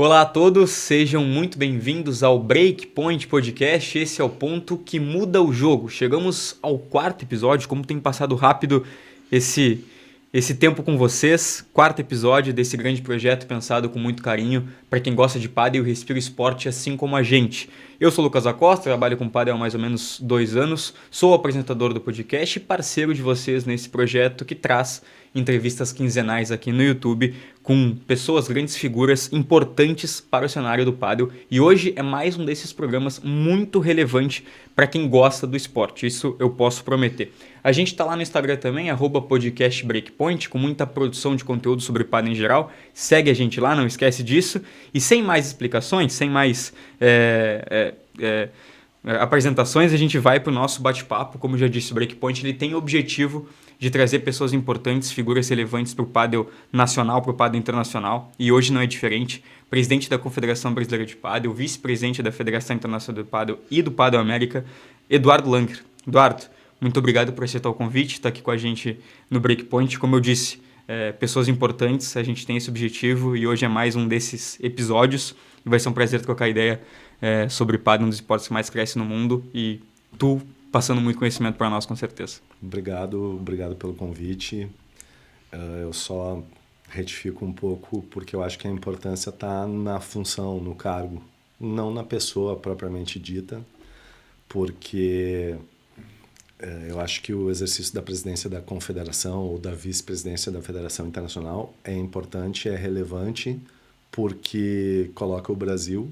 Olá a todos, sejam muito bem-vindos ao Breakpoint Podcast. Esse é o ponto que muda o jogo. Chegamos ao quarto episódio, como tem passado rápido esse tempo com vocês. Quarto episódio desse grande projeto pensado com muito carinho para quem gosta de pádel e respira esporte assim como a gente. Eu sou o Lucas Acosta, trabalho com pádel há mais ou menos 2 anos, sou apresentador do podcast e parceiro de vocês nesse projeto que traz entrevistas quinzenais aqui no YouTube com pessoas, grandes figuras importantes para o cenário do pádel. E hoje é mais um desses programas muito relevante para quem gosta do esporte, isso eu posso prometer. A gente está lá no Instagram também, @podcastbreakpoint, com muita produção de conteúdo sobre pádel em geral. Segue a gente lá, não esquece disso. E sem mais explicações, sem mais apresentações, a gente vai para o nosso bate-papo. Como já disse, o Breakpoint ele tem o objetivo de trazer pessoas importantes, figuras relevantes para o pádel nacional, para o pádel internacional. E hoje não é diferente. Presidente da Confederação Brasileira de Pádel, vice-presidente da Federação Internacional do Pádel e do Pádel América, Eduardo Langer. Eduardo, muito obrigado por aceitar o convite, estar aqui com a gente no Breakpoint. Como eu disse, pessoas importantes, a gente tem esse objetivo e hoje é mais um desses episódios. E vai ser um prazer trocar ideia sobre pádel, um dos esportes que mais cresce no mundo, e tu passando muito conhecimento para nós, com certeza. Obrigado pelo convite. Eu só retifico um pouco porque eu acho que a importância está na função, no cargo, não na pessoa propriamente dita, porque eu acho que o exercício da presidência da confederação ou da vice-presidência da Federação Internacional é importante, é relevante, porque coloca o Brasil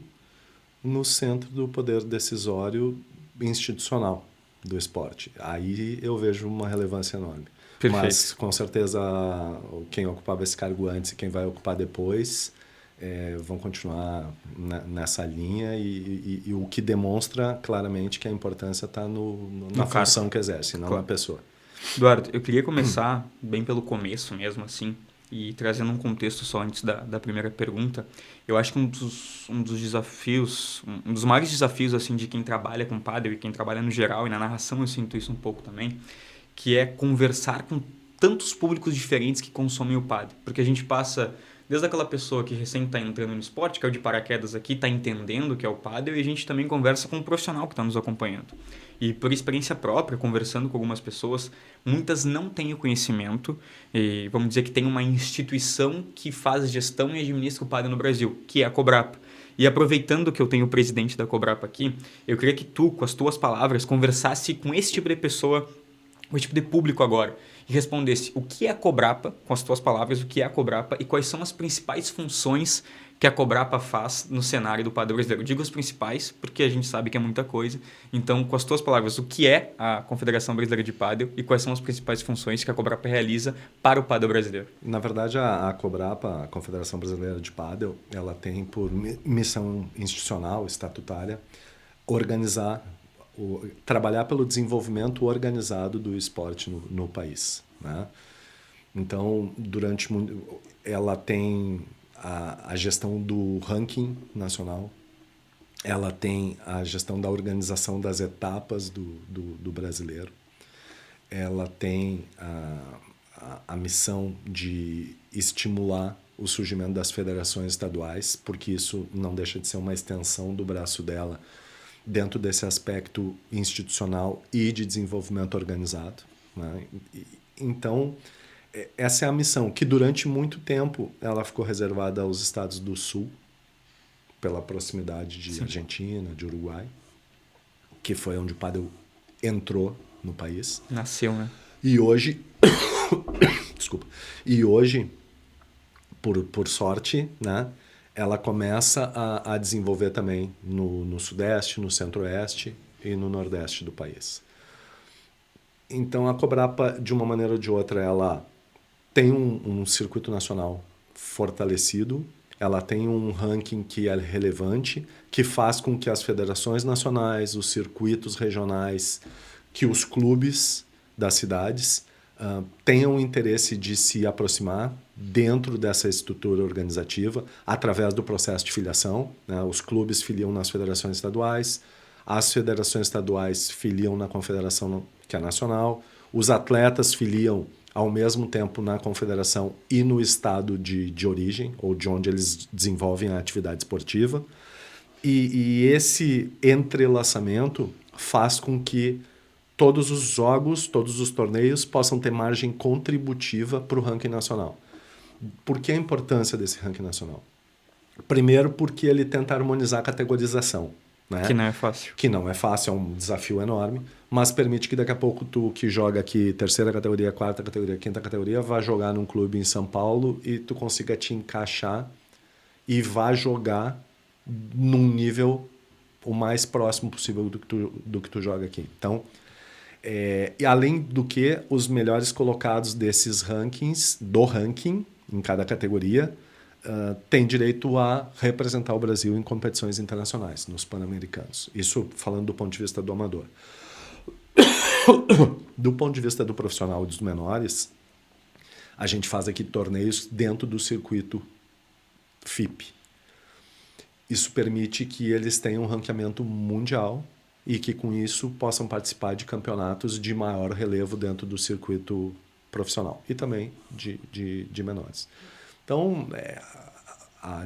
no centro do poder decisório institucional do esporte. Aí eu vejo uma relevância enorme. Perfeito. Mas, com certeza, quem ocupava esse cargo antes e quem vai ocupar depois vão continuar nessa linha e o que demonstra claramente que a importância está na função que exerce, não na pessoa. Eduardo, eu queria começar bem pelo começo mesmo, assim, e trazendo um contexto só antes da primeira pergunta. Eu acho que um dos desafios, um dos maiores desafios assim, de quem trabalha com pádel e quem trabalha no geral, e na narração eu sinto isso um pouco também, que é conversar com tantos públicos diferentes que consomem o pádel. Porque a gente passa desde aquela pessoa que recém está entrando no esporte, que é o de paraquedas aqui, está entendendo o que é o pádel, e a gente também conversa com um profissional que está nos acompanhando. E por experiência própria, conversando com algumas pessoas, muitas não têm o conhecimento, e vamos dizer que tem uma instituição que faz gestão e administra o pádel no Brasil, que é a Cobrapa. E aproveitando que eu tenho o presidente da Cobrapa aqui, eu queria que tu, com as tuas palavras, conversasse com esse tipo de pessoa, com esse tipo de público agora, e respondesse o que é a Cobrapa, com as tuas palavras, o que é a Cobrapa e quais são as principais funções que a Cobrapa faz no cenário do pádel brasileiro. Eu digo as principais, porque a gente sabe que é muita coisa. Então, com as tuas palavras, o que é a Confederação Brasileira de Pádel e quais são as principais funções que a Cobrapa realiza para o pádel brasileiro? Na verdade, a Cobrapa, a Confederação Brasileira de Pádel, ela tem por missão institucional, estatutária, trabalhar pelo desenvolvimento organizado do esporte no país, né? Então, ela tem a gestão do ranking nacional, ela tem a gestão da organização das etapas do brasileiro, ela tem a missão de estimular o surgimento das federações estaduais, porque isso não deixa de ser uma extensão do braço dela dentro desse aspecto institucional e de desenvolvimento organizado, né? Então, essa é a missão, que durante muito tempo ela ficou reservada aos estados do Sul, pela proximidade de Argentina, de Uruguai, que foi onde o pádel entrou no país. Nasceu, né? E hoje, por sorte, né, ela começa a desenvolver também no Sudeste, no Centro-Oeste e no Nordeste do país. Então, a Cobrapa, de uma maneira ou de outra, ela tem um circuito nacional fortalecido, ela tem um ranking que é relevante, que faz com que as federações nacionais, os circuitos regionais, que os clubes das cidades tenham interesse de se aproximar dentro dessa estrutura organizativa através do processo de filiação, né? Os clubes filiam nas federações estaduais, as federações estaduais filiam na confederação que é nacional, os atletas filiam ao mesmo tempo na confederação e no estado de origem, ou de onde eles desenvolvem a atividade esportiva. E esse entrelaçamento faz com que todos os jogos, todos os torneios possam ter margem contributiva para o ranking nacional. Por que a importância desse ranking nacional? Primeiro, porque ele tenta harmonizar a categorização. Né? Que não é fácil. Que não é fácil, é um desafio enorme, mas permite que daqui a pouco tu que joga aqui terceira categoria, quarta categoria, quinta categoria, vá jogar num clube em São Paulo e tu consiga te encaixar e vá jogar num nível o mais próximo possível do que tu joga aqui. Então, e além do que, os melhores colocados desses rankings, do ranking, em cada categoria, têm direito a representar o Brasil em competições internacionais, nos Pan-Americanos. Isso falando do ponto de vista do amador. Do ponto de vista do profissional e dos menores, a gente faz aqui torneios dentro do circuito FIP. Isso permite que eles tenham um ranqueamento mundial e que com isso possam participar de campeonatos de maior relevo dentro do circuito profissional e também de menores. Então,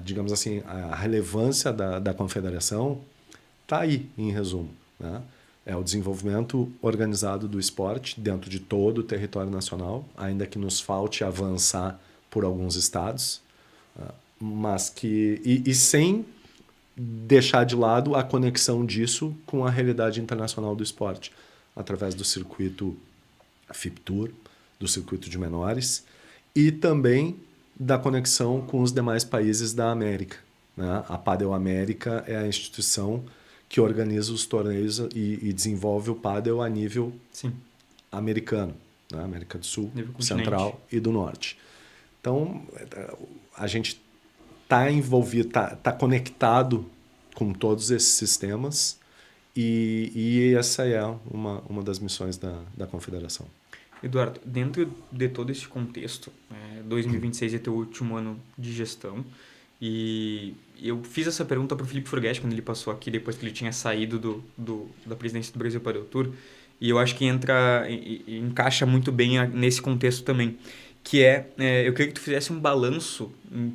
digamos assim, a relevância da confederação está aí, em resumo. Né? É o desenvolvimento organizado do esporte dentro de todo o território nacional, ainda que nos falte avançar por alguns estados, mas que sem deixar de lado a conexão disso com a realidade internacional do esporte, através do circuito FIP Tour, do circuito de menores e também da conexão com os demais países da América. Né? A Padel América é a instituição que organiza os torneios e desenvolve o Padel a nível americano, né? América do Sul, Central e do Norte. Então, a gente está envolvido, está conectado com todos esses sistemas e essa é uma das missões da Confederação. Eduardo, dentro de todo esse contexto, 2026 é teu último ano de gestão e eu fiz essa pergunta para o Felipe Furguete quando ele passou aqui, depois que ele tinha saído da presidência do Brasil Padel Tour, e eu acho que encaixa muito bem nesse contexto também, que eu queria que tu fizesse um balanço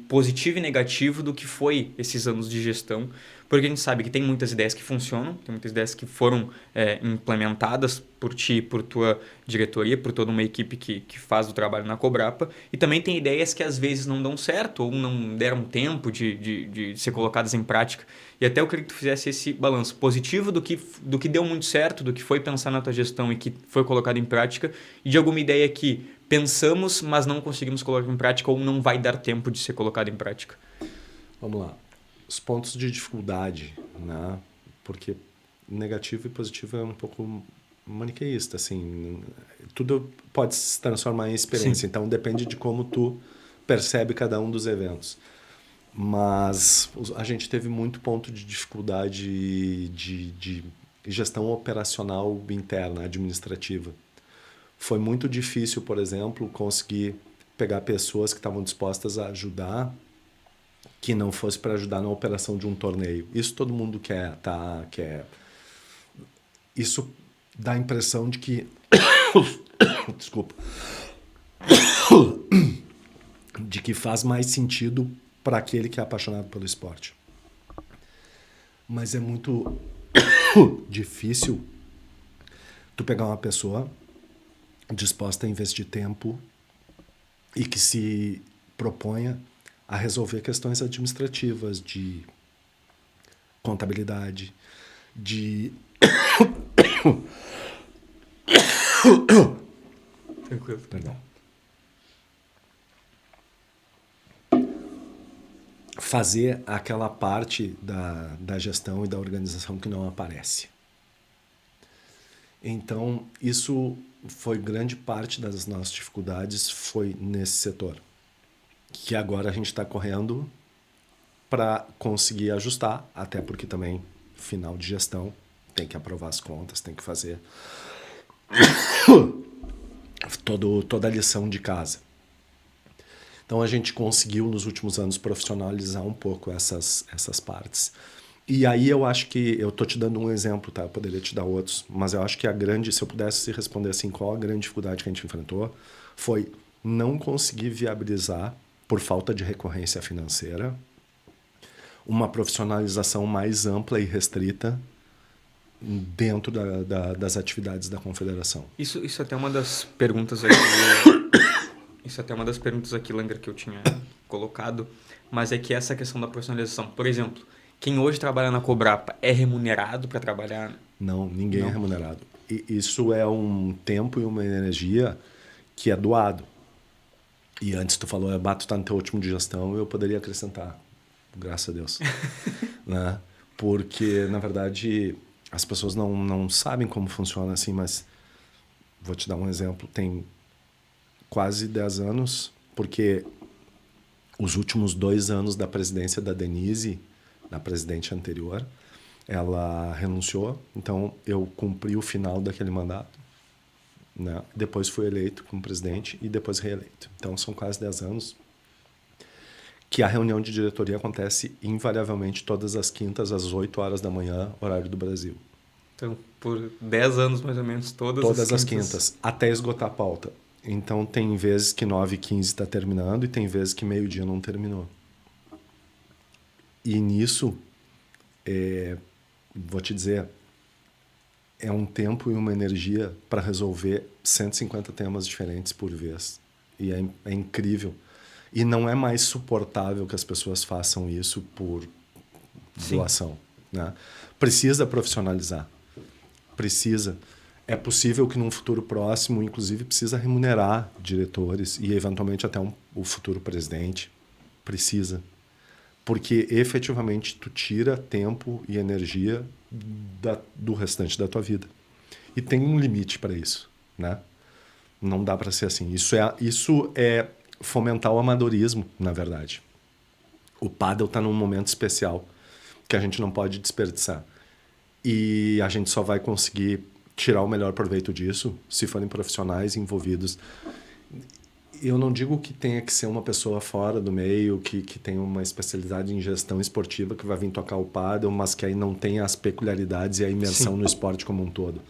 positivo e negativo do que foi esses anos de gestão, porque a gente sabe que tem muitas ideias que funcionam, tem muitas ideias que foram implementadas por ti, por tua diretoria, por toda uma equipe que faz o trabalho na Cobrapa, e também tem ideias que às vezes não dão certo ou não deram tempo de ser colocadas em prática. E até eu queria que tu fizesse esse balanço positivo do que deu muito certo, do que foi pensar na tua gestão e que foi colocado em prática, e de alguma ideia que pensamos, mas não conseguimos colocar em prática ou não vai dar tempo de ser colocado em prática. Vamos lá. Os pontos de dificuldade, né? Porque negativo e positivo é um pouco maniqueísta, assim. Tudo pode se transformar em experiência, Sim. Então depende de como tu percebe cada um dos eventos. Mas a gente teve muito ponto de dificuldade de gestão operacional interna, administrativa. Foi muito difícil, por exemplo, conseguir pegar pessoas que estavam dispostas a ajudar, que não fosse para ajudar na operação de um torneio. Isso todo mundo quer. Isso dá a impressão de que... Desculpa. De que faz mais sentido para aquele que é apaixonado pelo esporte. Mas é muito difícil tu pegar uma pessoa disposta a investir tempo e que se proponha a resolver questões administrativas, de contabilidade, de... Tranquilo. Perdão. Fazer aquela parte da gestão e da organização que não aparece. Então, isso foi grande parte das nossas dificuldades, foi nesse setor. Que agora a gente está correndo para conseguir ajustar, até porque também, final de gestão, tem que aprovar as contas, tem que fazer toda a lição de casa. Então a gente conseguiu nos últimos anos profissionalizar um pouco essas partes. E aí eu acho que, eu estou te dando um exemplo, tá? Eu poderia te dar outros, mas eu acho que se eu pudesse responder assim, qual a grande dificuldade que a gente enfrentou, foi não conseguir viabilizar, por falta de recorrência financeira, uma profissionalização mais ampla e restrita dentro das atividades da confederação. Isso é até uma das perguntas aqui. Isso é até uma das perguntas aqui, Langer, que eu tinha colocado, mas é que essa questão da profissionalização, por exemplo, quem hoje trabalha na Cobrapa é remunerado para trabalhar? Não, ninguém é remunerado. E isso é um tempo e uma energia que é doado. E antes tu falou, tu tá no teu último de gestão, eu poderia acrescentar, graças a Deus. Né? Porque, na verdade, as pessoas não sabem como funciona assim, mas vou te dar um exemplo. Tem quase 10 anos, porque os últimos 2 anos da presidência da Denise, da presidente anterior, ela renunciou, então eu cumpri o final daquele mandato, né? Depois fui eleito como presidente e depois reeleito. Então são quase 10 anos que a reunião de diretoria acontece invariavelmente todas as quintas às 8 horas da manhã, horário do Brasil. Então, por 10 anos mais ou menos, todas as quintas, até esgotar a pauta. Então tem vezes que 9h15 está terminando e tem vezes que meio-dia não terminou. E nisso, vou te dizer, é um tempo e uma energia para resolver 150 temas diferentes por vez. E é incrível. E não é mais suportável que as pessoas façam isso por doação. Né? Precisa profissionalizar. Precisa. É possível que num futuro próximo, inclusive, precisa remunerar diretores e, eventualmente, até o futuro presidente. Precisa. Porque, efetivamente, tu tira tempo e energia do restante da tua vida. E tem um limite para isso. Né? Não dá para ser assim. Isso é fomentar o amadorismo, na verdade. O pádel está num momento especial que a gente não pode desperdiçar. E a gente só vai conseguir tirar o melhor proveito disso se forem profissionais envolvidos. Eu não digo que tenha que ser uma pessoa fora do meio, que tenha uma especialidade em gestão esportiva, que vai vir tocar o pádel, mas que aí não tenha as peculiaridades e a imersão no esporte como um todo.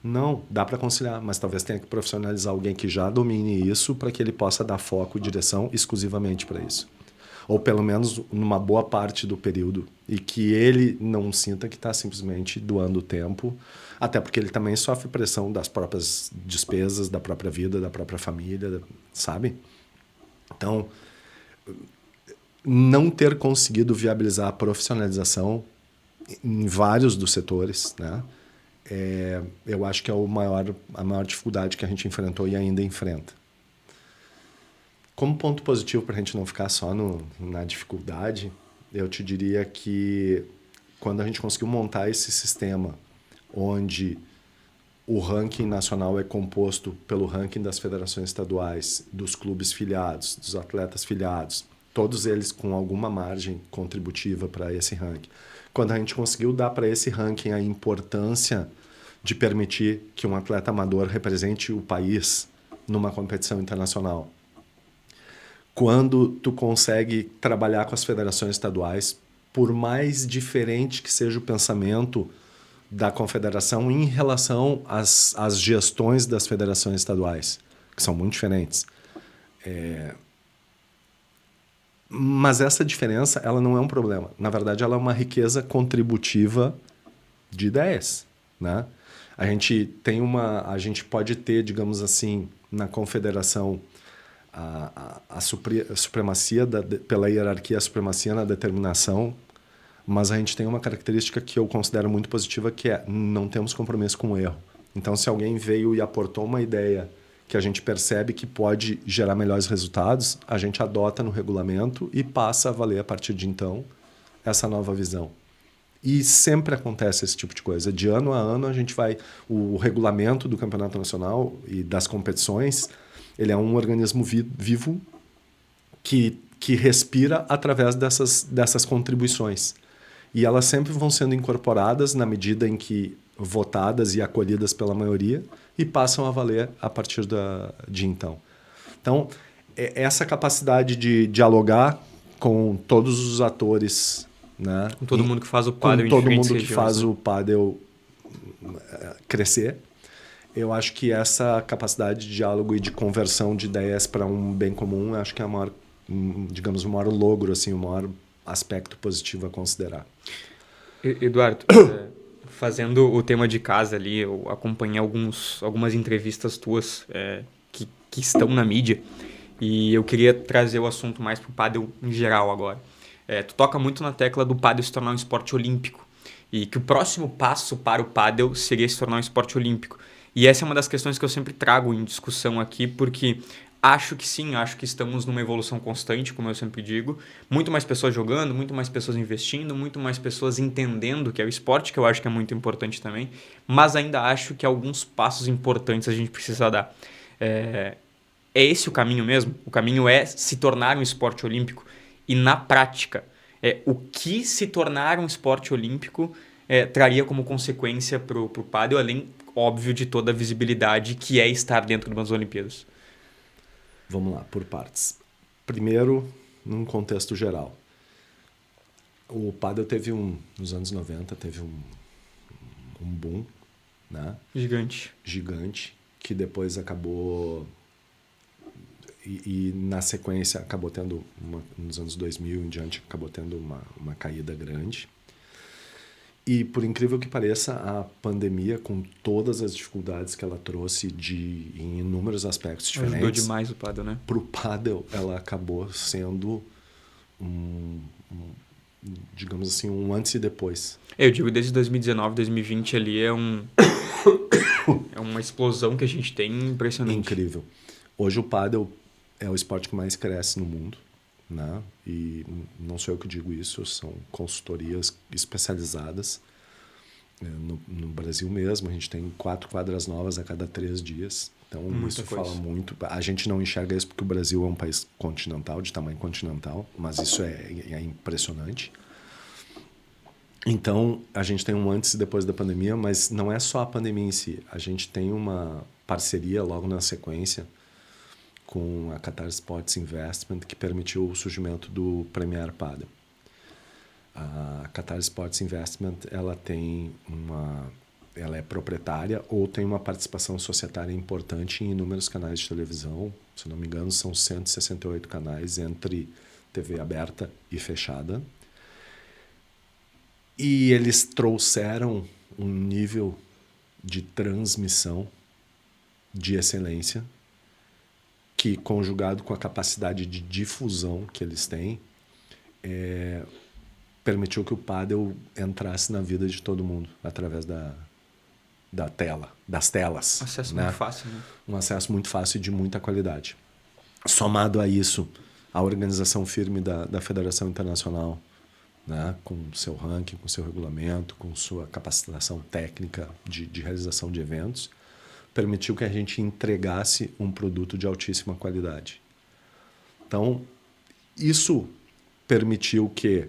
Não, dá para conciliar, mas talvez tenha que profissionalizar alguém que já domine isso para que ele possa dar foco e direção exclusivamente para isso. Ou pelo menos numa boa parte do período. E que ele não sinta que está simplesmente doando tempo, até porque ele também sofre pressão das próprias despesas, da própria vida, da própria família, sabe? Então, não ter conseguido viabilizar a profissionalização em vários dos setores, né? Eu acho que é a maior dificuldade que a gente enfrentou e ainda enfrenta. Como ponto positivo para a gente não ficar só na dificuldade, eu te diria que quando a gente conseguiu montar esse sistema onde o ranking nacional é composto pelo ranking das federações estaduais, dos clubes filiados, dos atletas filiados, todos eles com alguma margem contributiva para esse ranking. Quando a gente conseguiu dar para esse ranking a importância de permitir que um atleta amador represente o país numa competição internacional, quando tu consegue trabalhar com as federações estaduais, por mais diferente que seja o pensamento da confederação em relação às gestões das federações estaduais, que são muito diferentes. Mas essa diferença, ela não é um problema. Na verdade, ela é uma riqueza contributiva de ideias, né? A gente pode ter, digamos assim, na confederação a supremacia pela hierarquia, a supremacia na determinação, mas a gente tem uma característica que eu considero muito positiva, que é não temos compromisso com o erro. Então, se alguém veio e aportou uma ideia que a gente percebe que pode gerar melhores resultados, a gente adota no regulamento e passa a valer a partir de então essa nova visão. E sempre acontece esse tipo de coisa. De ano a ano a gente vai... O regulamento do Campeonato Nacional e das competições, ele é um organismo vivo que respira através dessas contribuições. E elas sempre vão sendo incorporadas na medida em que votadas e acolhidas pela maioria e passam a valer a partir de então. Então, essa capacidade de dialogar com todos os atores, né? Com todo mundo que faz o pádel em todo mundo que faz o pádel crescer, Eu acho que essa capacidade de diálogo e de conversão de ideias para um bem comum, acho que é digamos, o maior logro, assim, o maior aspecto positivo a considerar. Eduardo, fazendo o tema de casa ali, eu acompanhei algumas entrevistas tuas que estão na mídia e eu queria trazer o assunto mais pro pádel em geral agora. Tu toca muito na tecla do pádel se tornar um esporte olímpico e que o próximo passo para o pádel seria se tornar um esporte olímpico. E essa é uma das questões que eu sempre trago em discussão aqui, porque acho que sim, acho que estamos numa evolução constante, como eu sempre digo. Muito mais pessoas jogando, muito mais pessoas investindo, muito mais pessoas entendendo que é o esporte, que eu acho que é muito importante também. Mas ainda acho que alguns passos importantes a gente precisa dar. É esse o caminho mesmo? O caminho é se tornar um esporte olímpico. E na prática, o que se tornar um esporte olímpico traria como consequência para o pádel, além, óbvio, de toda a visibilidade que é estar dentro de umas Olimpíadas. Vamos lá, por partes. Primeiro, num contexto geral. O pádel teve nos anos 90, teve um boom, né? Gigante, que depois acabou... E na sequência acabou tendo, nos anos 2000 em diante, acabou tendo uma caída grande. E por incrível que pareça, a pandemia, com todas as dificuldades que ela trouxe em inúmeros aspectos diferentes... Ajudou demais o pádel, né? Para o pádel, ela acabou sendo digamos assim, um antes e depois. Eu digo desde 2019, 2020 ali é uma explosão que a gente tem impressionante. Incrível. Hoje o pádel é o esporte que mais cresce no mundo, né? E não sou eu que digo isso, são consultorias especializadas. No Brasil mesmo, a gente tem 4 quadras novas a cada 3 dias. Então, isso fala muito. A gente não enxerga isso porque o Brasil é um país continental, de tamanho continental, mas isso é impressionante. Então, a gente tem um antes e depois da pandemia, mas não é só a pandemia em si. A gente tem uma parceria logo na sequência com a Qatar Sports Investment, que permitiu o surgimento do Premier Padel. A Qatar Sports Investment, ela é proprietária ou tem uma participação societária importante em inúmeros canais de televisão. Se não me engano, são 168 canais entre TV aberta e fechada. E eles trouxeram um nível de transmissão de excelência que, conjugado com a capacidade de difusão que eles têm, permitiu que o pádel entrasse na vida de todo mundo através das telas. Acesso muito fácil, né? Um acesso muito fácil e de muita qualidade. Somado a isso, a organização firme da Federação Internacional, né, com seu ranking, com seu regulamento, com sua capacitação técnica de realização de eventos, permitiu que a gente entregasse um produto de altíssima qualidade. Então, isso permitiu que,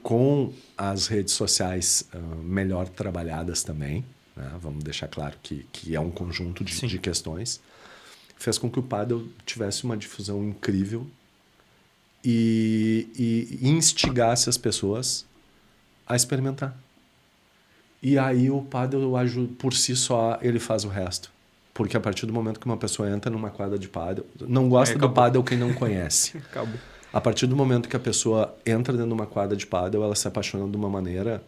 com as redes sociais melhor trabalhadas também, né, vamos deixar claro que é um conjunto de questões, fez com que o pádel tivesse uma difusão incrível e instigasse as pessoas a experimentar. E aí o pádel, por si só, ele faz o resto. Porque a partir do momento que uma pessoa entra numa quadra de pádel... Não gosta do pádel quem não conhece. Acabou. A partir do momento que a pessoa entra dentro de uma quadra de pádel, ela se apaixona de uma maneira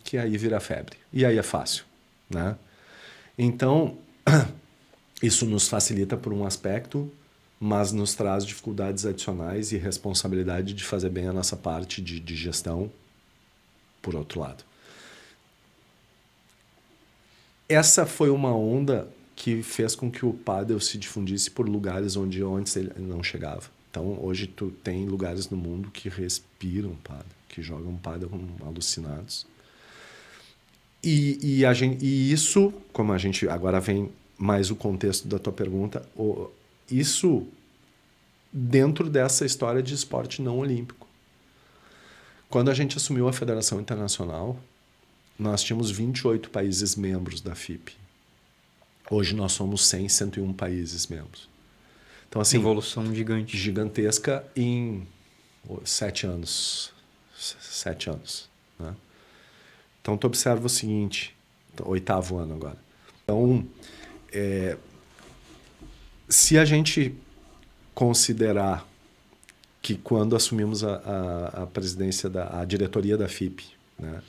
que aí vira febre. E aí é fácil, né? Então, isso nos facilita por um aspecto, mas nos traz dificuldades adicionais e responsabilidade de fazer bem a nossa parte de gestão, por outro lado. Essa foi uma onda que fez com que o pádel se difundisse por lugares onde antes ele não chegava. Então, hoje tu tem lugares no mundo que respiram pádel, que jogam pádel alucinados. E isso, como a gente... Agora vem mais o contexto da tua pergunta. Isso dentro dessa história de esporte não olímpico. Quando a gente assumiu a Federação Internacional, nós tínhamos 28 países membros da FIP. Hoje nós somos 101 países membros. Então, assim, evolução gigante. Gigantesca em 7 anos. 7 anos. Né? Então, tu observa o seguinte, 8º ano agora. Então, Se a gente considerar que quando assumimos a presidência, a diretoria da FIP, né,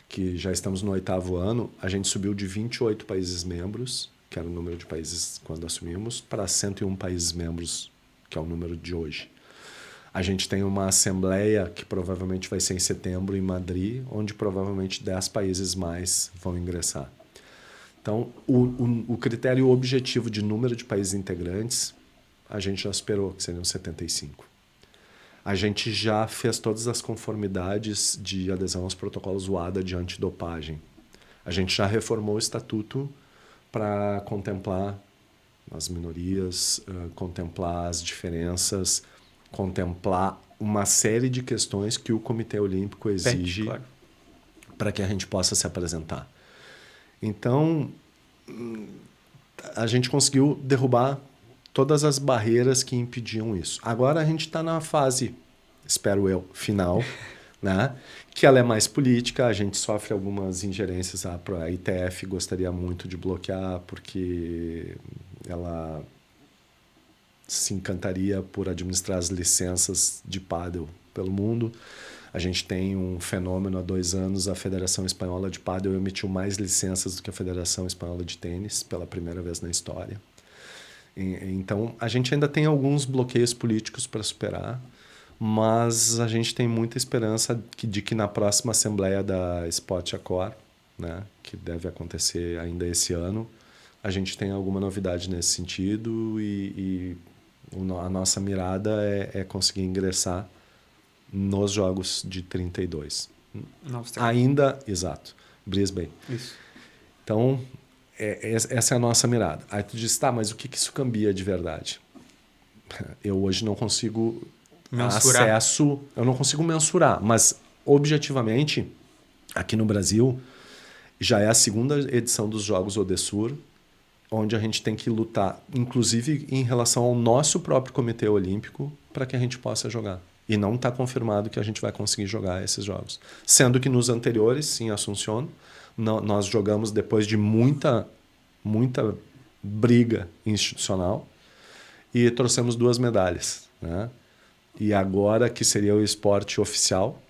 que já estamos no 8º ano, a gente subiu de 28 países membros, que era o número de países quando assumimos, para 101 países membros, que é o número de hoje. A gente tem uma assembleia que provavelmente vai ser em setembro em Madrid, onde provavelmente 10 países mais vão ingressar. Então, o critério objetivo de número de países integrantes, a gente já superou, que seriam 75. A gente já fez todas as conformidades de adesão aos protocolos UADA de antidopagem. A gente já reformou o estatuto para contemplar as minorias, contemplar as diferenças, contemplar uma série de questões que o Comitê Olímpico exige claro, para que a gente possa se apresentar. Então, a gente conseguiu derrubar todas as barreiras que impediam isso. Agora a gente está na fase, espero eu, final, né? Que ela é mais política, a gente sofre algumas ingerências. A ITF gostaria muito de bloquear porque ela se encantaria por administrar as licenças de pádel pelo mundo. A gente tem um fenômeno há 2 anos, a Federação Espanhola de Pádel emitiu mais licenças do que a Federação Espanhola de Tênis, pela primeira vez na história. Então, a gente ainda tem alguns bloqueios políticos para superar, mas a gente tem muita esperança de que na próxima Assembleia da Sport Accord, né, que deve acontecer ainda esse ano, a gente tenha alguma novidade nesse sentido e a nossa mirada é conseguir ingressar nos Jogos de 32. Ainda, exato, Brisbane. Isso. Então, essa é a nossa mirada. Aí tu diz, tá, mas o que isso cambia de verdade? Eu hoje não consigo eu não consigo mensurar, mas objetivamente, aqui no Brasil, já é a 2ª edição dos Jogos Odessur, onde a gente tem que lutar, inclusive em relação ao nosso próprio Comitê Olímpico, para que a gente possa jogar. E não está confirmado que a gente vai conseguir jogar esses jogos. Sendo que nos anteriores, em Assunción, nós jogamos depois de muita briga institucional e trouxemos 2 medalhas, né? E agora, que seria o esporte oficial,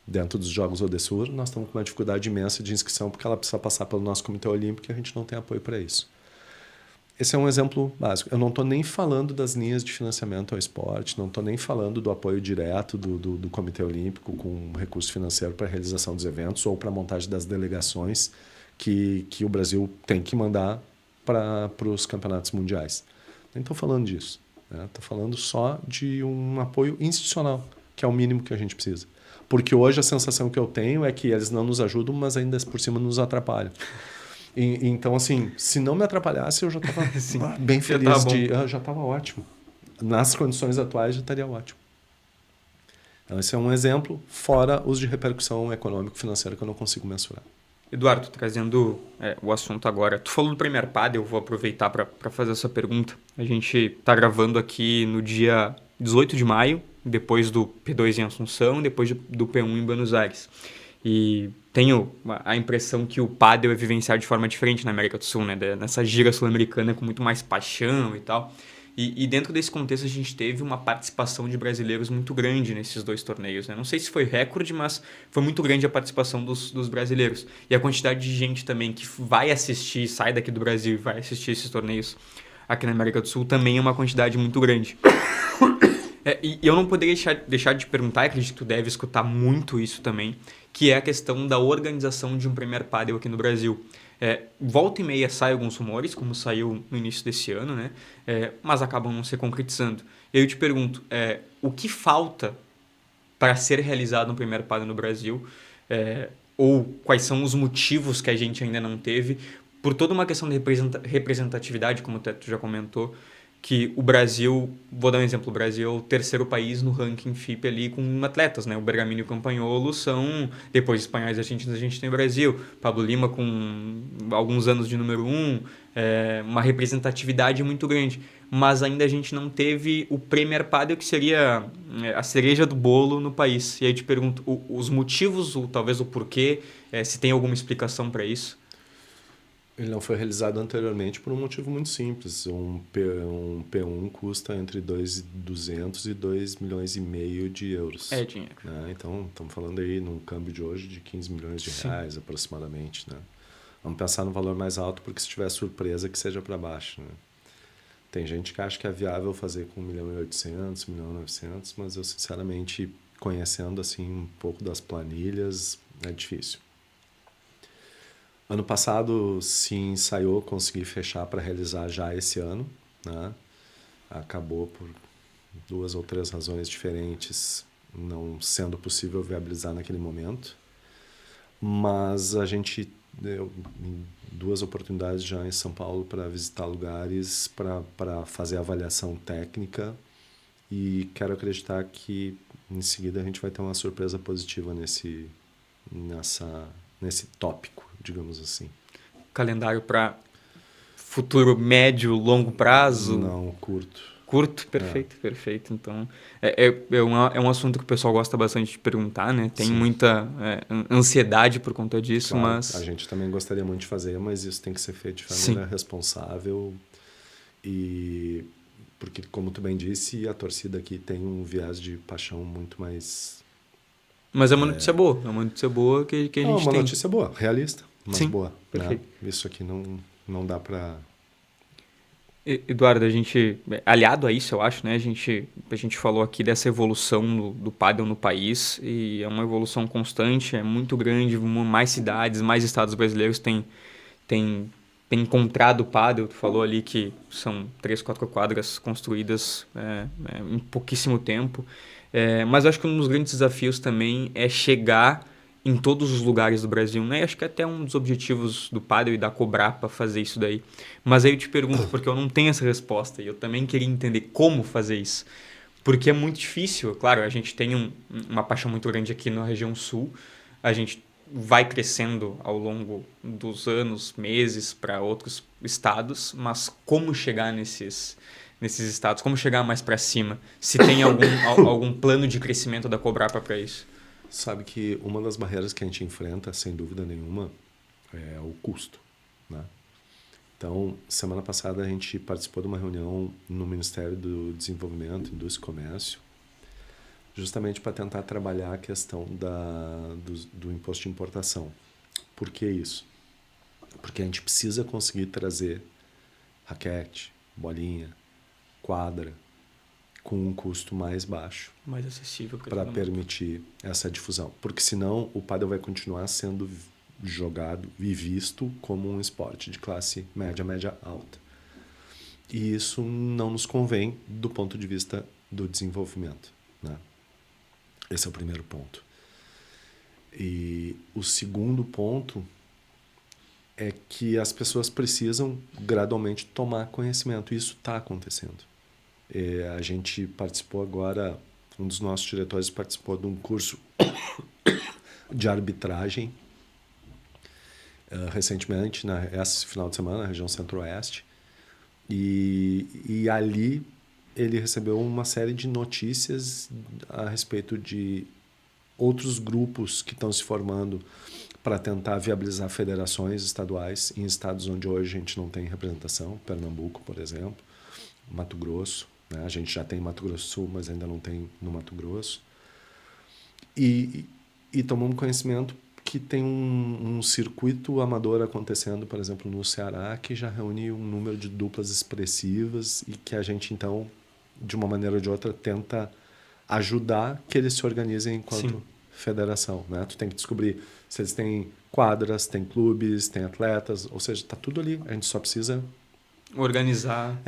dentro dos Jogos Odessur, nós estamos com uma dificuldade imensa de inscrição, porque ela precisa passar pelo nosso Comitê Olímpico e a gente não tem apoio para isso. Esse é um exemplo básico. Eu não estou nem falando das linhas de financiamento ao esporte, não estou nem falando do apoio direto do Comitê Olímpico com recurso financeiro para a realização dos eventos ou para a montagem das delegações que o Brasil tem que mandar para os campeonatos mundiais. Nem estou falando disso. Estou falando só de um apoio institucional, que é o mínimo que a gente precisa. Porque hoje a sensação que eu tenho é que eles não nos ajudam, mas ainda por cima nos atrapalham. Então, assim, se não me atrapalhasse, eu já estava bem feliz. Já estava ótimo. Nas condições atuais, já estaria ótimo. Então, esse é um exemplo, fora os de repercussão econômico-financeira que eu não consigo mensurar. Eduardo, trazendo o assunto agora. Tu falou do Premier Padel, eu vou aproveitar para fazer essa pergunta. A gente está gravando aqui no dia 18 de maio, depois do P2 em Assunção, depois do P1 em Buenos Aires. E tenho a impressão que o pádel é vivenciado de forma diferente na América do Sul, né? Nessa gira sul-americana com muito mais paixão e tal. E dentro desse contexto a gente teve uma participação de brasileiros muito grande nesses 2 torneios, né? Não sei se foi recorde, mas foi muito grande a participação dos brasileiros. E a quantidade de gente também que vai assistir, sai daqui do Brasil e vai assistir esses torneios aqui na América do Sul também é uma quantidade muito grande. E eu não poderia deixar de te perguntar, acredito que tu deve escutar muito isso também, que é a questão da organização de um Premier Padel aqui no Brasil. Volta e meia saem alguns rumores, como saiu no início desse ano, né? Mas acabam não se concretizando. E aí eu te pergunto, o que falta para ser realizado um Premier Padel no Brasil? Ou quais são os motivos que a gente ainda não teve? Por toda uma questão de representatividade, como tu já comentou, que o Brasil, vou dar um exemplo, o Brasil é o 3º país no ranking FIP ali com atletas, né? O Bergamini e o Campagnolo são, depois de espanhóis e argentinos, a gente tem o Brasil. Pablo Lima com alguns anos de número 1, uma representatividade muito grande. Mas ainda a gente não teve o Premier Padel, que seria a cereja do bolo no país. E aí eu te pergunto, os motivos, talvez o porquê, se tem alguma explicação para isso? Ele não foi realizado anteriormente por um motivo muito simples. Um P1 custa entre 2.200 e 2,5 milhões de euros. É dinheiro. Né? Então, estamos falando aí num câmbio de hoje de 15 milhões de Sim. reais aproximadamente. Né? Vamos pensar no valor mais alto, porque se tiver surpresa, que seja para baixo. Né? Tem gente que acha que é viável fazer com 1.800.000, 1.900.000, mas eu, sinceramente, conhecendo assim um pouco das planilhas, é difícil. Ano passado se ensaiou conseguir fechar para realizar já esse ano, né? Acabou por 2 ou 3 razões diferentes não sendo possível viabilizar naquele momento. Mas a gente deu em 2 oportunidades já em São Paulo para visitar lugares, para fazer avaliação técnica, e quero acreditar que em seguida a gente vai ter uma surpresa positiva nesse tópico, digamos assim. Calendário para futuro médio, longo prazo? Não curto. Curto? Perfeito, perfeito. Então, é um assunto que o pessoal gosta bastante de perguntar, né? Tem Sim. muita ansiedade por conta disso, Claro, mas... a gente também gostaria muito de fazer, mas isso tem que ser feito de Sim. maneira responsável, e porque, como tu bem disse, a torcida aqui tem um viés de paixão muito mais... Mas é uma notícia boa, é uma notícia boa que a gente tem. uma notícia boa, realista, mas Sim, boa. perfeito. Né? Isso aqui não dá para... Eduardo, a gente, aliado a isso, eu acho, né? A gente falou aqui dessa evolução do pádel no país, e é uma evolução constante, é muito grande, mais cidades, mais estados brasileiros têm encontrado o pádel. Tu falou ali que são 3, 4 quadras construídas em pouquíssimo tempo. Mas eu acho que um dos grandes desafios também é chegar em todos os lugares do Brasil, né? Acho que até um dos objetivos do Padel e da Cobrapa fazer isso daí. Mas aí eu te pergunto, porque eu não tenho essa resposta, e eu também queria entender como fazer isso. Porque é muito difícil. Claro, a gente tem uma paixão muito grande aqui na região sul, a gente vai crescendo ao longo dos anos, meses, para outros estados, mas como chegar nesses estados, como chegar mais para cima? Se tem algum plano de crescimento da Cobrapa para isso? Sabe que uma das barreiras que a gente enfrenta, sem dúvida nenhuma, é o custo, né? Então, semana passada a gente participou de uma reunião no Ministério do Desenvolvimento, Indústria e Comércio, justamente para tentar trabalhar a questão do imposto de importação. Por que isso? Porque a gente precisa conseguir trazer raquete, bolinha, quadra, com um custo mais baixo, mais acessível para permitir essa difusão. Porque senão o pádel vai continuar sendo jogado e visto como um esporte de classe média, média alta. E isso não nos convém do ponto de vista do desenvolvimento, né? Esse é o primeiro ponto. E o segundo ponto é que as pessoas precisam gradualmente tomar conhecimento. E isso está acontecendo. A gente participou agora, um dos nossos diretores participou de um curso de arbitragem recentemente, esse final de semana, na região Centro-Oeste. E ali ele recebeu uma série de notícias a respeito de outros grupos que estão se formando para tentar viabilizar federações estaduais em estados onde hoje a gente não tem representação, Pernambuco, por exemplo, Mato Grosso, né? A gente já tem Mato Grosso do Sul, mas ainda não tem no Mato Grosso. E tomamos conhecimento que tem um circuito amador acontecendo, por exemplo, no Ceará, que já reúne um número de duplas expressivas, e que a gente, então, de uma maneira ou de outra, tenta ajudar que eles se organizem enquanto federação, né? Tu tem que descobrir se eles têm quadras, têm clubes, têm atletas, ou seja, está tudo ali. A gente só precisa organizar.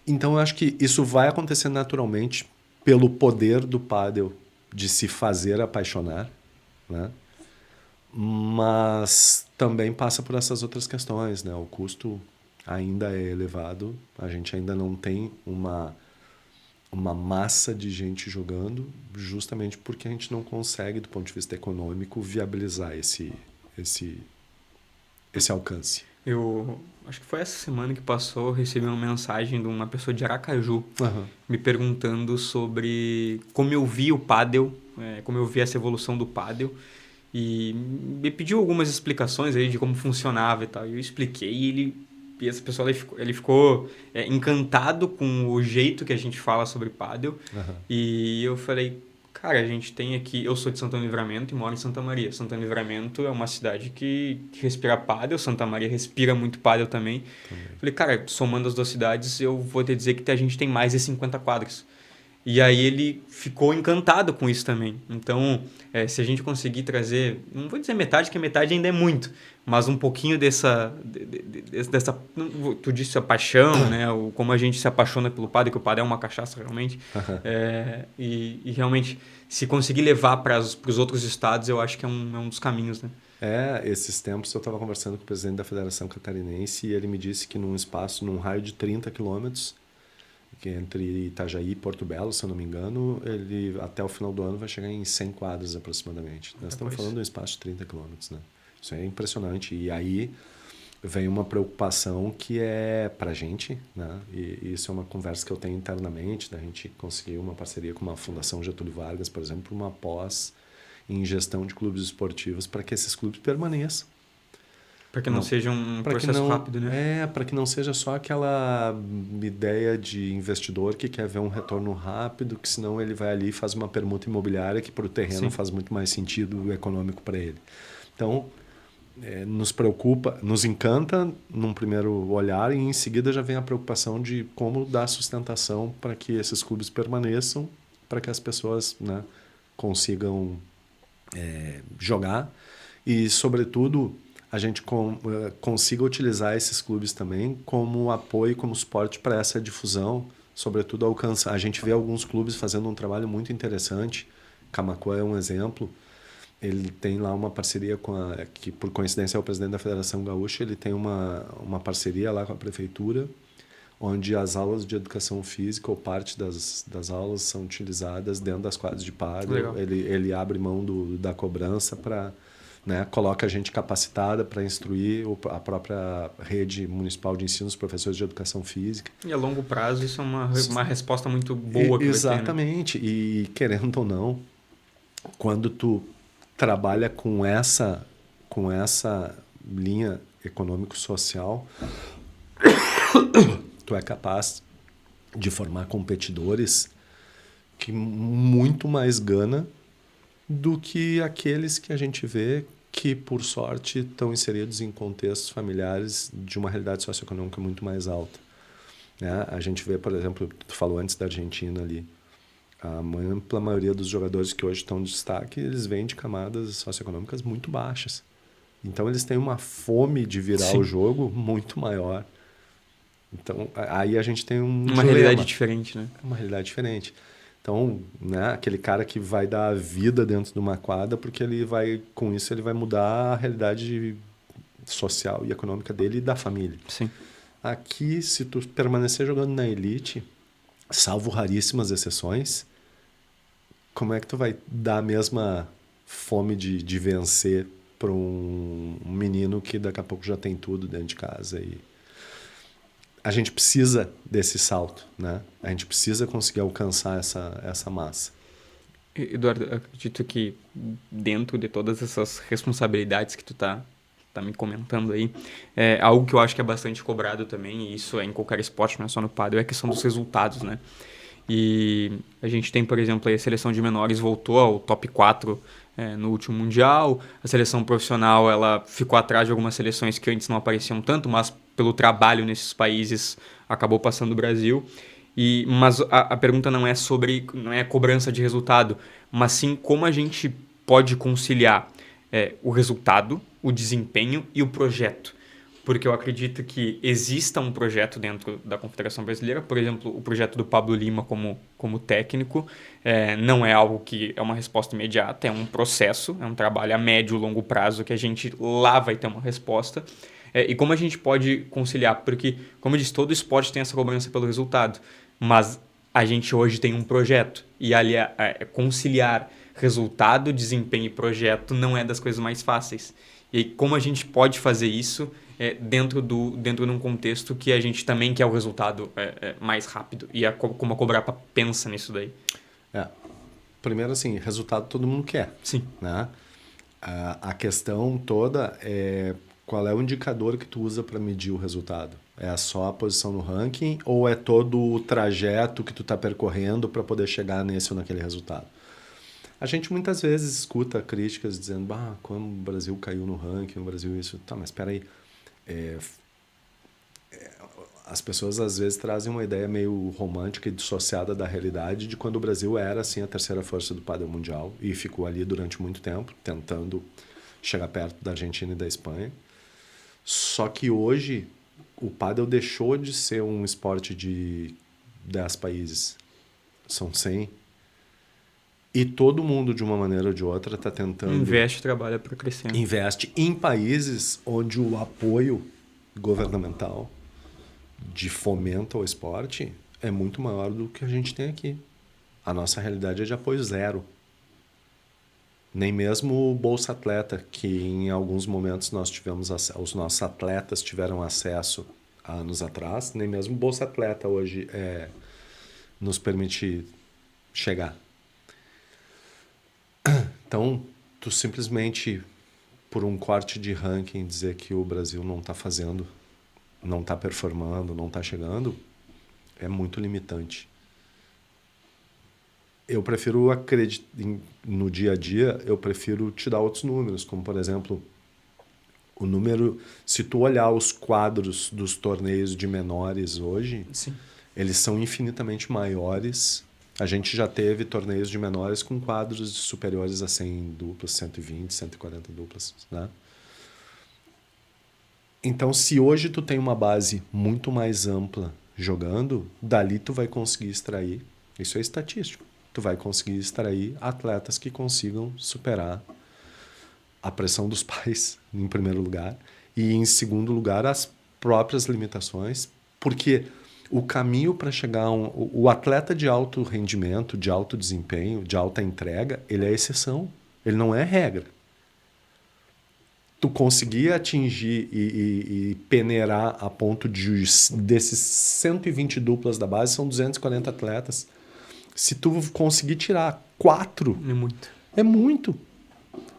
Então eu acho que isso vai acontecer naturalmente pelo poder do pádel de se fazer apaixonar, né? Mas também passa por essas outras questões, né? O custo ainda é elevado, a gente ainda não tem uma massa de gente jogando, justamente porque a gente não consegue, do ponto de vista econômico, viabilizar esse alcance. Eu acho que foi essa semana que passou, eu recebi uma mensagem de uma pessoa de Aracaju me perguntando sobre como eu vi o pádel, como eu vi essa evolução do pádel. e me pediu algumas explicações aí de como funcionava e tal. E eu expliquei e essa pessoa ele ficou encantado com o jeito que a gente fala sobre pádel. Aham. E eu falei, cara, a gente tem aqui, eu sou de Santana do Livramento e moro em Santa Maria. Santana do Livramento é uma cidade que respira pádel, Santa Maria respira muito pádel também. Também. Falei, cara, somando as duas cidades, eu vou te dizer que a gente tem mais de 50 quadras. E aí ele ficou encantado com isso também. Então, se a gente conseguir trazer, não vou dizer metade, porque metade ainda é muito, mas um pouquinho dessa, tu disse a paixão, né? Como a gente se apaixona pelo padre, que o padre é uma cachaça realmente. E realmente, se conseguir levar para os outros estados, eu acho que é um dos caminhos, né? Esses tempos eu estava conversando com o presidente da Federação Catarinense e ele me disse que num raio de 30 quilômetros, que é entre Itajaí e Porto Belo, se eu não me engano, ele até o final do ano vai chegar em 100 quadras aproximadamente. Nós estamos falando de um espaço de 30 quilômetros, né? Isso é impressionante. E aí vem uma preocupação que é pra gente, né? E isso é uma conversa que eu tenho internamente, da gente conseguir uma parceria com uma Fundação Getúlio Vargas, por exemplo, uma pós em gestão de clubes esportivos para que esses clubes permaneçam. Para que não seja um processo rápido, né? Para que não seja só aquela ideia de investidor que quer ver um retorno rápido, que senão ele vai ali e faz uma permuta imobiliária que para o terreno Sim. faz muito mais sentido econômico para ele. Então, nos preocupa, nos encanta num primeiro olhar e em seguida já vem a preocupação de como dar sustentação para que esses clubes permaneçam, para que as pessoas, né, consigam jogar e, sobretudo, a gente consiga utilizar esses clubes também como apoio, como suporte para essa difusão, sobretudo alcançar. A gente vê alguns clubes fazendo um trabalho muito interessante. Camaquã é um exemplo. Ele tem lá uma parceria que por coincidência é o presidente da Federação Gaúcha, ele tem uma parceria lá com a prefeitura, onde as aulas de educação física ou parte das aulas são utilizadas dentro das quadras de pádel. Ele abre mão da cobrança para, né, coloca a gente capacitada para instruir a própria rede municipal de ensino, os professores de educação física. E a longo prazo isso é uma resposta muito boa que exatamente. Vai ter, né? E querendo ou não, quando tu trabalha com essa linha econômico-social, tu é capaz de formar competidores que muito mais gana do que aqueles que a gente vê que, por sorte, estão inseridos em contextos familiares de uma realidade socioeconômica muito mais alta. Né? A gente vê, por exemplo, tu falou antes da Argentina ali, a ampla maioria dos jogadores que hoje estão em destaque, eles vêm de camadas socioeconômicas muito baixas. Então, eles têm uma fome de virar o jogo muito maior. Então, aí a gente tem uma realidade diferente, né? Uma realidade diferente. Então, né, aquele cara que vai dar a vida dentro de uma quadra, porque com isso ele vai mudar a realidade social e econômica dele e da família. Sim. Aqui, se tu permanecer jogando na elite, salvo raríssimas exceções, como é que tu vai dar a mesma fome de vencer para um menino que daqui a pouco já tem tudo dentro de casa? E a gente precisa desse salto, né? A gente precisa conseguir alcançar essa massa. Eduardo, eu acredito que dentro de todas essas responsabilidades que tu tá me comentando aí, algo que eu acho que é bastante cobrado também, e isso é em qualquer esporte, não é só no pádel, é a questão dos resultados, né? E a gente tem, por exemplo, aí a seleção de menores voltou ao top 4 no último Mundial. A seleção profissional ela ficou atrás de algumas seleções que antes não apareciam tanto, mas pelo trabalho nesses países acabou passando o Brasil. Mas a pergunta não é a cobrança de resultado, mas sim como a gente pode conciliar o resultado, o desempenho e o projeto. Porque eu acredito que exista um projeto dentro da Confederação Brasileira, por exemplo, o projeto do Pablo Lima como técnico, não é algo que é uma resposta imediata, é um processo, é um trabalho a médio e longo prazo que a gente lá vai ter uma resposta. E como a gente pode conciliar? Porque, como eu disse, todo esporte tem essa cobrança pelo resultado, mas a gente hoje tem um projeto e ali conciliar resultado, desempenho e projeto não é das coisas mais fáceis. E aí, como a gente pode fazer isso dentro de um contexto que a gente também quer o resultado mais rápido? E como a Cobrapa pensa nisso daí? Primeiro, assim, resultado todo mundo quer. Sim. Né? A questão toda é qual é o indicador que tu usa para medir o resultado. É só a posição no ranking ou é todo o trajeto que tu está percorrendo para poder chegar nesse ou naquele resultado? A gente muitas vezes escuta críticas dizendo como o Brasil caiu no ranking, o Brasil isso... Tá, mas espera aí. As pessoas às vezes trazem uma ideia meio romântica e dissociada da realidade de quando o Brasil era assim a terceira força do pádel mundial e ficou ali durante muito tempo tentando chegar perto da Argentina e da Espanha. Só que hoje o pádel deixou de ser um esporte de 10 países. São 100. E todo mundo, de uma maneira ou de outra, está tentando... Investe, trabalha para crescer. Investe em países onde o apoio governamental de fomento ao esporte é muito maior do que a gente tem aqui. A nossa realidade é de apoio zero. Nem mesmo o Bolsa Atleta, que em alguns momentos nós tivemos os nossos atletas tiveram acesso há anos atrás, nem mesmo o Bolsa Atleta hoje nos permite chegar. Então, tu simplesmente, por um corte de ranking, dizer que o Brasil não está fazendo, não está performando, não está chegando, é muito limitante. Eu prefiro acreditar no dia a dia, eu prefiro te dar outros números, como por exemplo, o número, se tu olhar os quadros dos torneios de menores hoje, Sim. Eles são infinitamente maiores. A gente já teve torneios de menores com quadros superiores a 100 duplas, 120, 140 duplas, né? Então, se hoje tu tem uma base muito mais ampla jogando, dali tu vai conseguir extrair, isso é estatístico, tu vai conseguir extrair atletas que consigam superar a pressão dos pais, em primeiro lugar, e em segundo lugar, as próprias limitações, porque o caminho para chegar o atleta de alto rendimento, de alto desempenho, de alta entrega, ele é exceção, ele não é regra. Tu conseguir atingir e peneirar a ponto desses 120 duplas da base, são 240 atletas. Se tu conseguir tirar 4... É muito. É muito.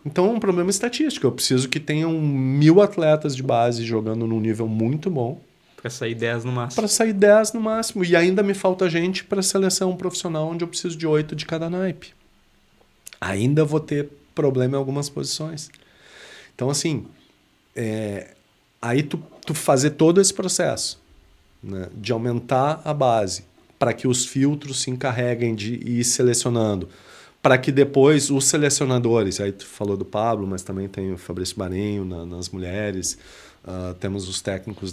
Então é um problema estatístico. Eu preciso que tenham 1.000 atletas de base jogando num nível muito bom. Para sair 10 no máximo. Para sair 10 no máximo. E ainda me falta gente para a seleção profissional, onde eu preciso de 8 de cada naipe. Ainda vou ter problema em algumas posições. Então, assim, aí tu fazer todo esse processo, né, de aumentar a base para que os filtros se encarreguem de ir selecionando, para que depois os selecionadores, aí tu falou do Pablo, mas também tem o Fabrício Barenho nas mulheres, temos os técnicos,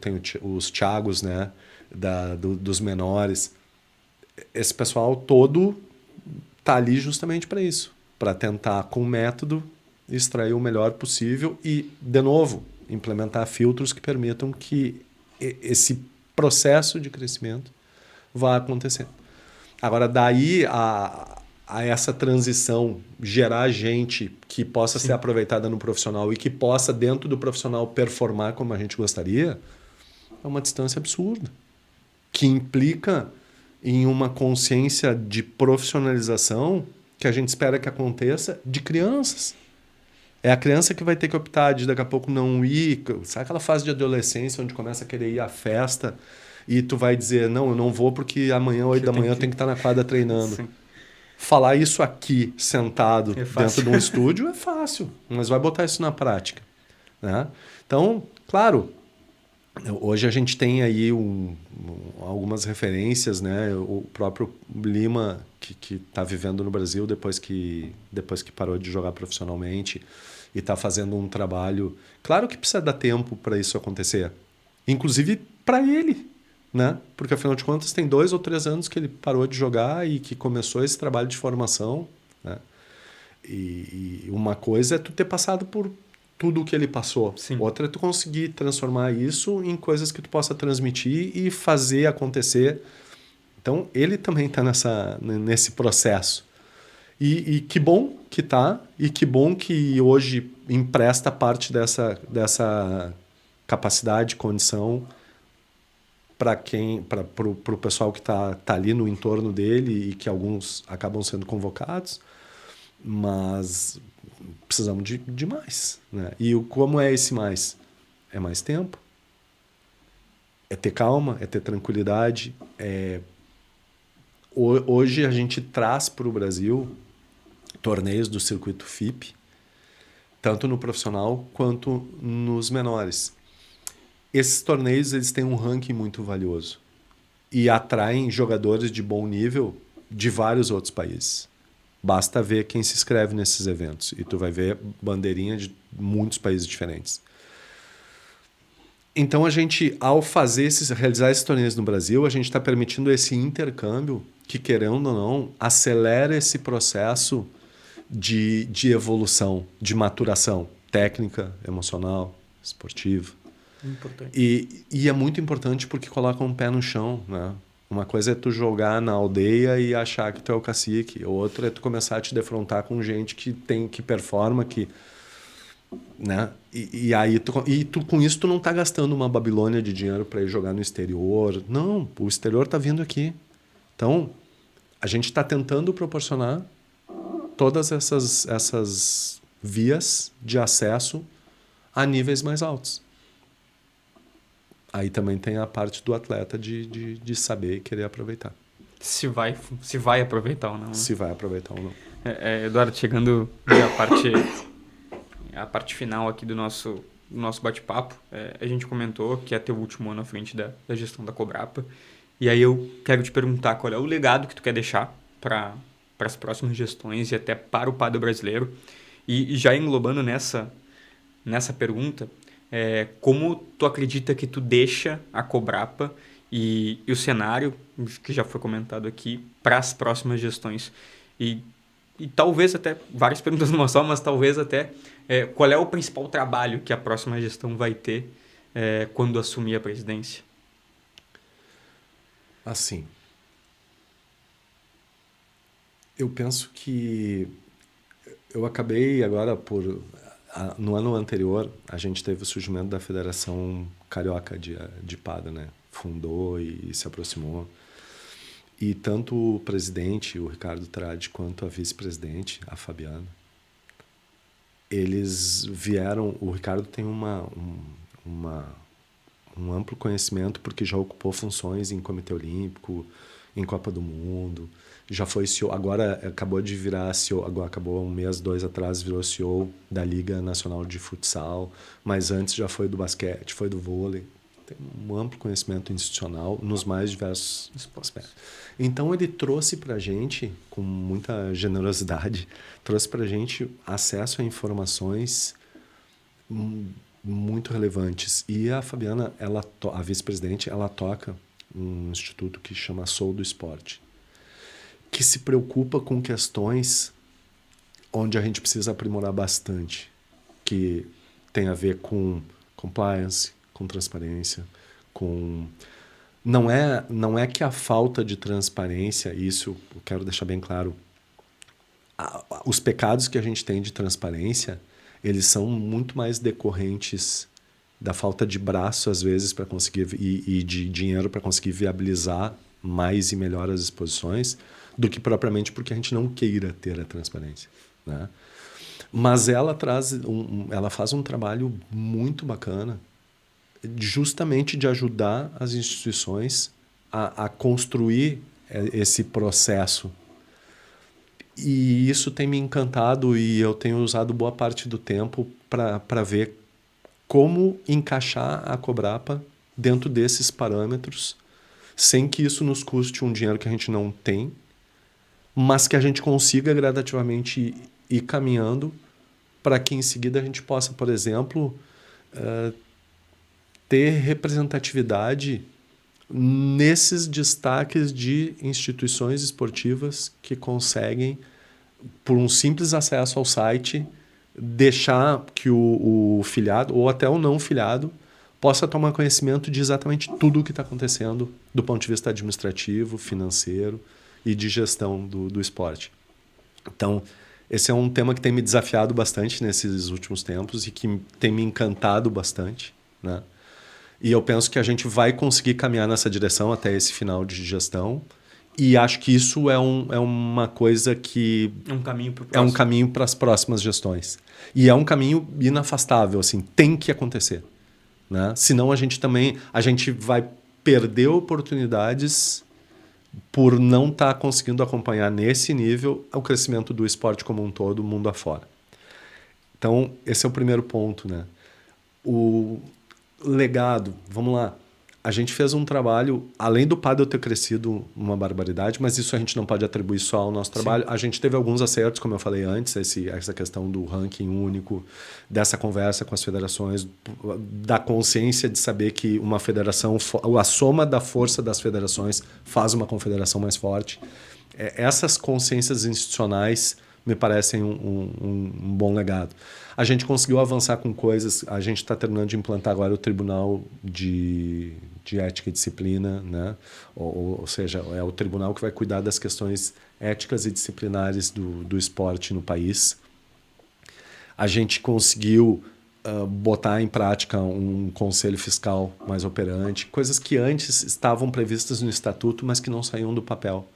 tem os Thiagos, né, dos menores. Esse pessoal todo tá ali justamente para isso, para tentar, com método, extrair o melhor possível e, de novo, implementar filtros que permitam que esse processo de crescimento vá acontecendo. Agora, daí a essa transição gerar gente que possa ser aproveitada no profissional e que possa, dentro do profissional, performar como a gente gostaria, é uma distância absurda, que implica em uma consciência de profissionalização que a gente espera que aconteça de crianças. É a criança que vai ter que optar de daqui a pouco não ir. Sabe aquela fase de adolescência onde começa a querer ir à festa e tu vai dizer, não, eu não vou porque amanhã, 8 da manhã, eu tenho que estar na quadra treinando. Sim. Falar isso aqui, sentado dentro de um estúdio, é fácil, mas vai botar isso na prática, né? Então, claro, hoje a gente tem aí algumas referências, né? O próprio Lima, que está vivendo no Brasil depois que parou de jogar profissionalmente e está fazendo um trabalho... Claro que precisa dar tempo para isso acontecer, inclusive para ele, né? Porque afinal de contas tem 2 ou 3 anos que ele parou de jogar e que começou esse trabalho de formação, né? E uma coisa é tu ter passado por tudo o que ele passou. Sim. Outra é tu conseguir transformar isso em coisas que tu possa transmitir e fazer acontecer. Então ele também está nesse processo. E que bom que está, e que bom que hoje empresta parte dessa capacidade, condição para o pessoal que está ali no entorno dele e que alguns acabam sendo convocados, mas precisamos de mais, né? E como é esse mais? É mais tempo, é ter calma, é ter tranquilidade. Hoje a gente traz para o Brasil torneios do circuito FIP, tanto no profissional quanto nos menores. Esses torneios eles têm um ranking muito valioso e atraem jogadores de bom nível de vários outros países. Basta ver quem se inscreve nesses eventos e tu vai ver bandeirinha de muitos países diferentes. Então a gente, ao realizar esses torneios no Brasil, a gente está permitindo esse intercâmbio que, querendo ou não, acelera esse processo de evolução, de maturação técnica, emocional, esportiva. Importante. E é muito importante porque coloca um pé no chão, né? Uma coisa é tu jogar na aldeia e achar que tu é o cacique. Outra é tu começar a te defrontar com gente que performa, né? E aí tu com isso tu não tá gastando uma Babilônia de dinheiro para ir jogar no exterior. Não, o exterior tá vindo aqui. Então, a gente está tentando proporcionar todas essas vias de acesso a níveis mais altos. Aí também tem a parte do atleta de saber e querer aproveitar. Se vai aproveitar ou não, né? Se vai aproveitar ou não. Eduardo, chegando à parte final aqui do nosso bate-papo, a gente comentou que é teu último ano à frente da gestão da Cobrapa. E aí eu quero te perguntar qual é o legado que tu quer deixar para as próximas gestões e até para o padel brasileiro. E já englobando nessa pergunta, como tu acredita que tu deixa a Cobrapa e o cenário, que já foi comentado aqui, para as próximas gestões? E talvez até, várias perguntas numa só, mas talvez até, qual é o principal trabalho que a próxima gestão vai ter quando assumir a presidência? Assim, eu penso que eu acabei agora no ano anterior, a gente teve o surgimento da Federação Carioca de Padel, né? Fundou e se aproximou. E tanto o presidente, o Ricardo Tradi, quanto a vice-presidente, a Fabiana, eles vieram... O Ricardo tem um amplo conhecimento porque já ocupou funções em Comitê Olímpico, em Copa do Mundo, já foi CEO, agora acabou de virar CEO, agora acabou 2 atrás, virou CEO da Liga Nacional de Futsal, mas antes já foi do basquete, foi do vôlei. Tem um amplo conhecimento institucional nos mais diversos aspectos. Então ele trouxe para a gente, com muita generosidade, trouxe para a gente acesso a informações muito relevantes. E a Fabiana, a vice-presidente, ela toca um instituto que chama Soul do Esporte, que se preocupa com questões onde a gente precisa aprimorar bastante, que tem a ver com compliance, com transparência, com... Não é que a falta de transparência, isso eu quero deixar bem claro, os pecados que a gente tem de transparência, eles são muito mais decorrentes da falta de braço, às vezes, para conseguir e de dinheiro para conseguir viabilizar mais e melhor as exposições, do que propriamente porque a gente não queira ter a transparência, né? Mas ela faz um trabalho muito bacana, justamente de ajudar as instituições a construir esse processo. E isso tem me encantado e eu tenho usado boa parte do tempo para ver como encaixar a Cobrapa dentro desses parâmetros, sem que isso nos custe um dinheiro que a gente não tem, mas que a gente consiga gradativamente ir caminhando para que em seguida a gente possa, por exemplo, ter representatividade nesses destaques de instituições esportivas que conseguem, por um simples acesso ao site, deixar que o filiado, ou até o não filiado, possa tomar conhecimento de exatamente tudo o que está acontecendo do ponto de vista administrativo, financeiro e de gestão do esporte. Então, esse é um tema que tem me desafiado bastante nesses últimos tempos e que tem me encantado bastante, né? E eu penso que a gente vai conseguir caminhar nessa direção até esse final de gestão E acho que isso é uma coisa que É um caminho para as próximas gestões. E é um caminho inafastável, assim, tem que acontecer, né? Senão a gente vai perder oportunidades por não estar conseguindo acompanhar nesse nível o crescimento do esporte como um todo, mundo afora. Então, esse é o primeiro ponto, né? O legado, vamos lá. A gente fez um trabalho, além do pádel ter crescido uma barbaridade, mas isso a gente não pode atribuir só ao nosso trabalho. Sim. A gente teve alguns acertos, como eu falei antes, essa questão do ranking único, dessa conversa com as federações, da consciência de saber que uma federação, a soma da força das federações faz uma confederação mais forte. Essas consciências institucionais me parecem um bom legado. A gente conseguiu avançar com coisas, a gente está terminando de implantar agora o Tribunal de Ética e Disciplina, né? Ou seja, é o tribunal que vai cuidar das questões éticas e disciplinares do esporte no país. A gente conseguiu botar em prática um conselho fiscal mais operante, coisas que antes estavam previstas no estatuto, mas que não saíam do papel.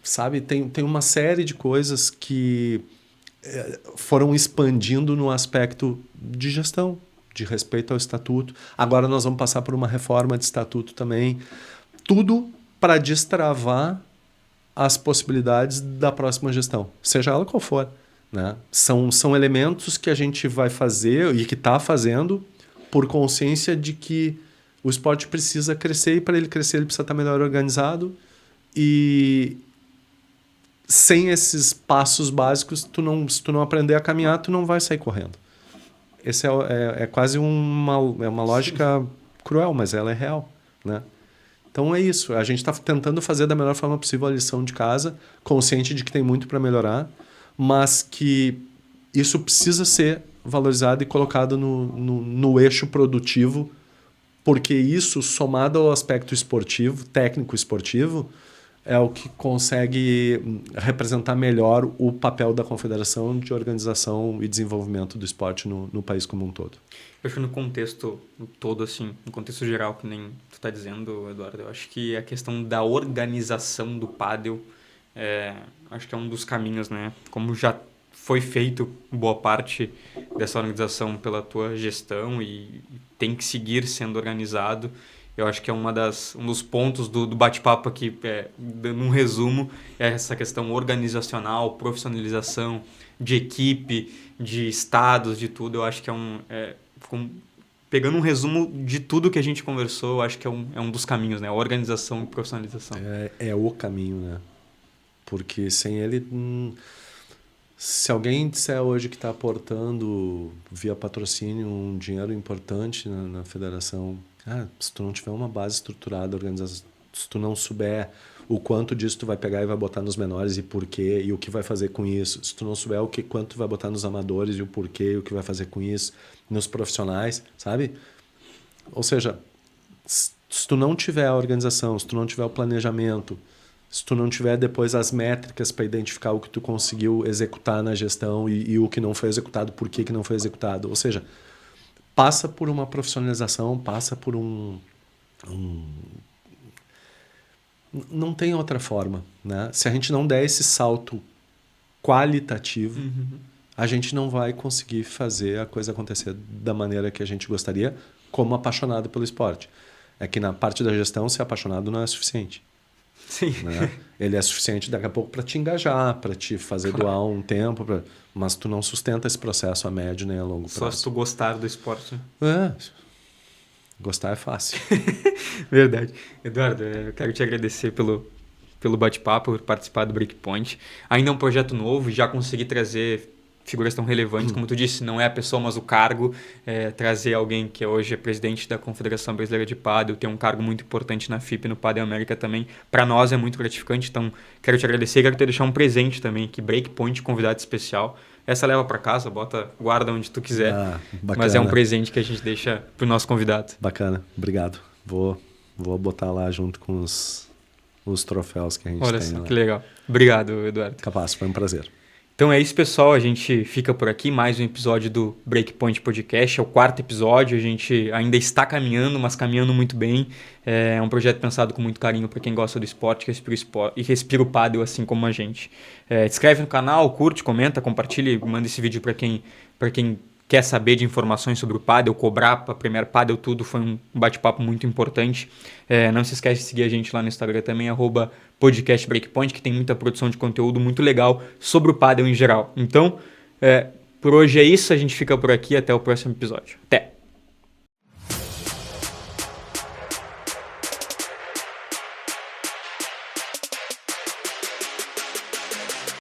Sabe, tem uma série de coisas que foram expandindo no aspecto de gestão, de respeito ao estatuto. Agora nós vamos passar por uma reforma de estatuto também. Tudo para destravar as possibilidades da próxima gestão, seja ela qual for, né? São elementos que a gente vai fazer e que está fazendo por consciência de que o esporte precisa crescer e para ele crescer ele precisa estar melhor organizado. E sem esses passos básicos, se tu não aprender a caminhar, tu não vai sair correndo. Esse é quase uma lógica cruel, mas ela é real, né? Então é isso. A gente está tentando fazer da melhor forma possível a lição de casa, consciente de que tem muito para melhorar, mas que isso precisa ser valorizado e colocado no eixo produtivo, porque isso, somado ao aspecto esportivo, técnico esportivo, é o que consegue representar melhor o papel da Confederação de organização e desenvolvimento do esporte no país como um todo. Eu acho que no contexto todo, assim, no contexto geral, que nem tu está dizendo, Eduardo, eu acho que a questão da organização do pádel, acho que é um dos caminhos, né? Como já foi feito boa parte dessa organização pela tua gestão e tem que seguir sendo organizado. Eu acho que é um dos pontos do bate-papo aqui, dando um resumo, é essa questão organizacional, profissionalização de equipe, de estados, de tudo. Eu acho que pegando um resumo de tudo que a gente conversou, eu acho que é um dos caminhos, né? Organização e profissionalização. É o caminho, né? Porque sem ele... Se alguém disser hoje que está aportando via patrocínio um dinheiro importante na federação... se tu não tiver uma base estruturada, organizada, se tu não souber o quanto disso tu vai pegar e vai botar nos menores e por quê, e o que vai fazer com isso, se tu não souber quanto tu vai botar nos amadores e o porquê, e o que vai fazer com isso, nos profissionais, sabe? Ou seja, se tu não tiver a organização, se tu não tiver o planejamento, se tu não tiver depois as métricas para identificar o que tu conseguiu executar na gestão e o que não foi executado, por que não foi executado, ou seja... passa por uma profissionalização, passa por não tem outra forma, né? Se a gente não der esse salto qualitativo, a gente não vai conseguir fazer a coisa acontecer da maneira que a gente gostaria, como apaixonado pelo esporte. É que na parte da gestão, ser apaixonado não é suficiente. Sim. Né? Ele é suficiente daqui a pouco para te engajar, para te fazer doar um tempo, mas tu não sustenta esse processo a médio nem a longo prazo. Só se tu gostar do esporte. Gostar é fácil. Verdade. Eduardo, eu quero te agradecer pelo bate-papo, por participar do Breakpoint. Ainda é um projeto novo, já consegui trazer figuras tão relevantes, como tu disse, não é a pessoa, mas o cargo, trazer alguém que hoje é presidente da Confederação Brasileira de Pádel, tem um cargo muito importante na FIP, no Pádel América também, para nós é muito gratificante, então quero te agradecer e quero te deixar um presente também, que Breakpoint, convidado especial, essa leva para casa, guarda onde tu quiser, mas é um presente que a gente deixa pro nosso convidado. Bacana, obrigado, vou botar lá junto com os troféus que a gente tem. Olha só, que legal. Obrigado, Eduardo. Capaz, foi um prazer. Então é isso, pessoal. A gente fica por aqui. Mais um episódio do Breakpoint Podcast. É o 4º episódio. A gente ainda está caminhando, mas caminhando muito bem. É um projeto pensado com muito carinho para quem gosta do esporte, e respira o pádel assim como a gente. Se inscreve no canal, curte, comenta, compartilha, manda esse vídeo para quem quer saber de informações sobre o pádel, cobrar para a Premier Pádel, tudo. Foi um bate-papo muito importante. Não se esquece de seguir a gente lá no Instagram também, @podcastbreakpoint, que tem muita produção de conteúdo muito legal sobre o pádel em geral. Então, por hoje é isso. A gente fica por aqui. Até o próximo episódio. Até!